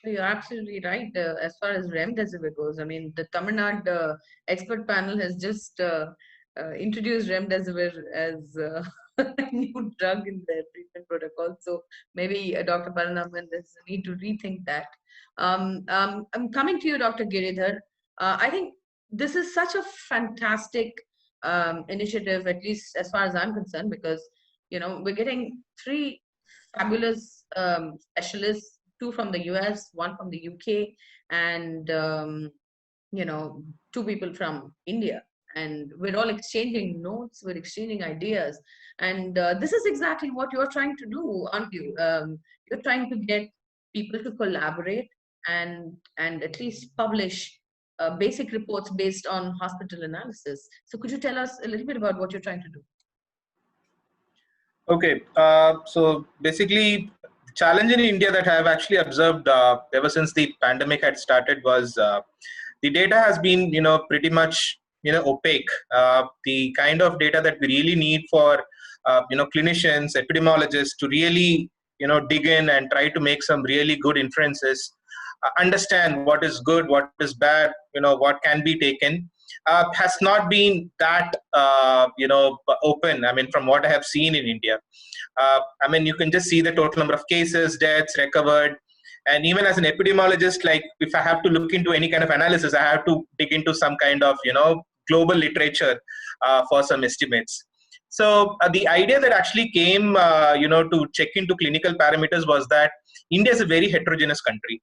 You're absolutely right. As far as remdesivir goes, I mean, the Tamil Nadu expert panel has just introduced remdesivir as a new drug in their treatment protocol. So maybe Dr. Paranaman, there's a need to rethink that. I'm coming to you, Dr. Giridhar. I think this is such a fantastic initiative, at least as far as I'm concerned, because we're getting three fabulous specialists, two from the US, one from the UK, and two people from India. And we're all exchanging notes, we're exchanging ideas. And this is exactly what you're trying to do, aren't you? You're trying to get people to collaborate and at least publish basic reports based on hospital analysis. So could you tell us a little bit about what you're trying to do? Okay, so basically, the challenge in India that I have actually observed ever since the pandemic had started was the data has been, pretty much, opaque. The kind of data that we really need for, clinicians, epidemiologists to really, dig in and try to make some really good inferences, understand what is good, what is bad, what can be taken. Has not been that open. I mean, from what I have seen in India, I mean, you can just see the total number of cases, deaths, recovered, and even as an epidemiologist, like if I have to look into any kind of analysis, I have to dig into some kind of global literature for some estimates. So the idea that actually came, to check into clinical parameters was that India is a very heterogeneous country.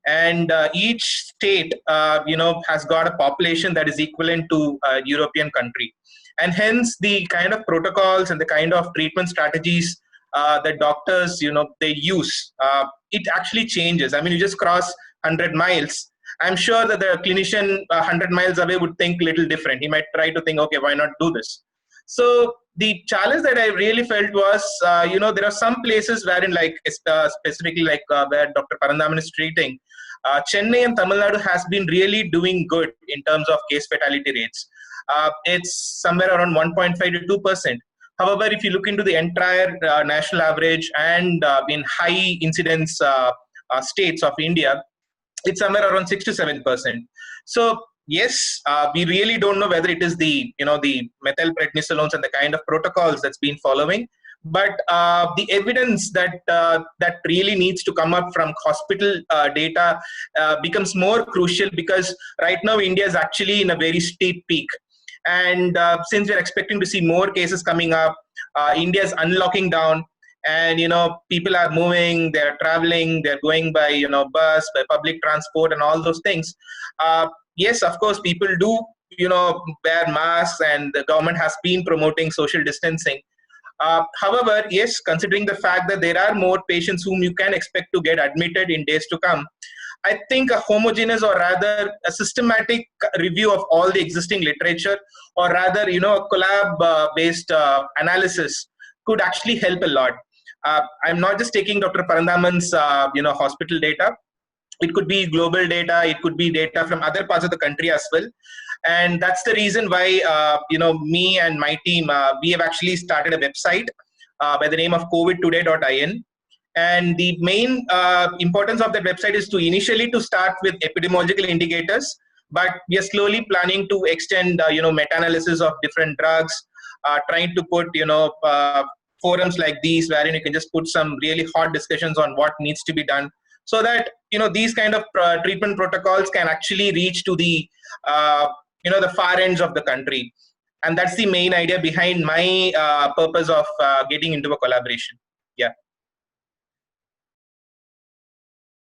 And each state has got a population that is equivalent to a European country, and hence the kind of protocols and the kind of treatment strategies that doctors they use, it actually changes. I mean, you just cross 100 miles, I'm sure that the clinician 100 miles away would think a little different. He might try to think, okay, why not do this? So the challenge that I really felt was, there are some places wherein, like specifically like where Dr. Parandaman is treating, Chennai and Tamil Nadu has been really doing good in terms of case fatality rates. It's somewhere around 1.5 to 2%. However, if you look into the entire national average and in high incidence states of India, it's somewhere around 6 to 7%. So yes, we really don't know whether it is the the methylprednisolones and the kind of protocols that's been following, but the evidence that that really needs to come up from hospital data becomes more crucial, because right now India is actually in a very steep peak. And since we're expecting to see more cases coming up, India is unlocking down, and people are moving, they're traveling, they're going by bus, by public transport, and all those things. Yes, of course, people do wear masks, and the government has been promoting social distancing. However, yes, considering the fact that there are more patients whom you can expect to get admitted in days to come, I think a homogeneous, or rather a systematic review of all the existing literature, or rather, a collab-based analysis could actually help a lot. I'm not just taking Dr. Parandaman's, hospital data. It could be global data. It could be data from other parts of the country as well. And that's the reason why, me and my team, we have actually started a website by the name of covidtoday.in. And the main importance of that website is to initially to start with epidemiological indicators, but we are slowly planning to extend, meta-analysis of different drugs, trying to put, forums like these wherein you can just put some really hot discussions on what needs to be done, so that these kind of treatment protocols can actually reach to the the far ends of the country. And that's the main idea behind my purpose of getting into a collaboration. Yeah.